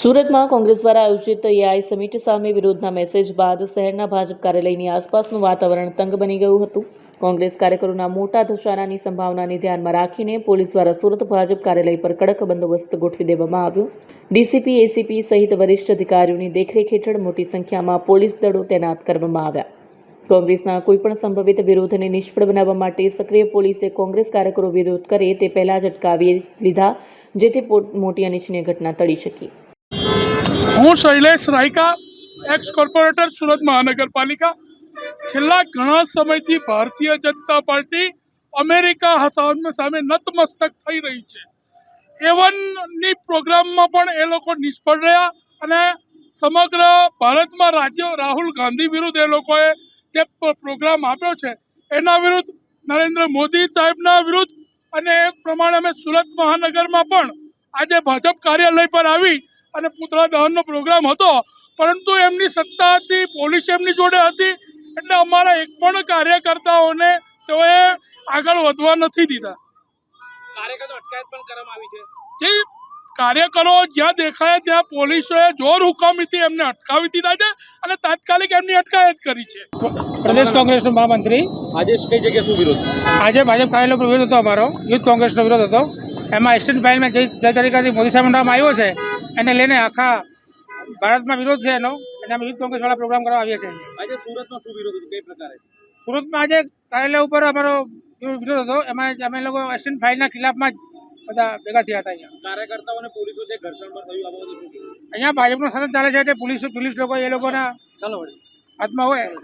સુરતમાં કોંગ્રેસ દ્વારા આયોજિત એઆઈ સમિટ સામે વિરોધના મેસેજ બાદ શહેરના ભાજપ કાર્યાલયની આસપાસનું વાતાવરણ તંગ બની ગયું હતું. કોંગ્રેસ કાર્યકરોના મોટા ધસારાની સંભાવનાને ધ્યાનમાં રાખીને પોલીસ દ્વારા સુરત ભાજપ કાર્યાલય પર કડક બંદોબસ્ત ગોઠવી દેવામાં આવ્યો. ડીસીપી, એસીપી સહિત વરિષ્ઠ અધિકારીઓની દેખરેખ હેઠળ મોટી સંખ્યામાં પોલીસ દળો તૈનાત કરવામાં આવ્યા. કોંગ્રેસના કોઈપણ સંભવિત વિરોધને નિષ્ફળ બનાવવા માટે સક્રિય પોલીસે કોંગ્રેસ કાર્યકરો વિરોધ કરે તે પહેલા જ અટકાવી લીધા, જેથી મોટી અનિચ્છનીય ઘટના ટળી શકી. હું શૈલેષ રાયકા, એક્સ કોર્પોરેટર સુરત મહાનગરપાલિકા. છેલ્લા ઘણા સમયથી ભારતીય જનતા પાર્ટી અમેરિકા સામે નતમસ્તક થઈ રહી છે. A1ની પ્રોગ્રામમાં પણ એ લોકો નિષ્ફળ રહ્યા અને સમગ્ર ભારતમાં રાહુલ ગાંધી વિરુદ્ધ એ લોકોએ જે પ્રોગ્રામ આપ્યો છે એના વિરુદ્ધ, નરેન્દ્ર મોદી સાહેબના વિરુદ્ધ, અને એ પ્રમાણે અમે સુરત મહાનગરમાં પણ આજે ભાજપ કાર્યાલય પર આવી અને પૂતળા દહનનો પ્રોગ્રામ હતો, પરંતુ એમની સત્તા હતી, પોલીસ એમની જોડે હતી, એટલે અમારા એક પણ કાર્યકર્તાઓને તેઓએ આગળ વધવા નથી દીધા. જે કાર્યકરો જ્યાં દેખાયા ત્યાં પોલીસોએ જોર હુકમથી એમને અટકાવી દીધા છે અને તાત્કાલિક એમની અટકાયત કરી છે. પ્રદેશ કોંગ્રેસનો મહામંત્રી આજે કઈ જગ્યાએ શું વિરોધ? આજે ભાજપ કાર્યાલય પર વિરોધ હતો. અમારો યુથ કોંગ્રેસનો વિરોધ હતો. એમાં એસ્ટેટ ફાઇલમાં જે તરીકેથી મોદી સાહેબ મંડળમાં આવ્યો છે એને લઈને આખા ભારતમાં વિરોધ છે એનો, અને અમે યુથ કોંગ્રેસવાળા પ્રોગ્રામ કરવા આવ્યા છીએ. આજે સુરતમાં શું વિરોધ હતો, કઈ પ્રકારે? સુરતમાં આજે કાર્યાલય ઉપર અમારો વિરોધ હતો. એમાં અમે લોકો એસ્ટેટ ફાઇલના ખિલાફમાં જ બધા ભેગા થયા હતા. અહીંયા કાર્યકર્તાઓને પોલીસો જે ઘર્ષણ પર થયું, આ બધું અહીંયા ભાજપનું શાસન ચાલે છે એટલે પોલીસ લોકો એ લોકોના હાથમાં હોય.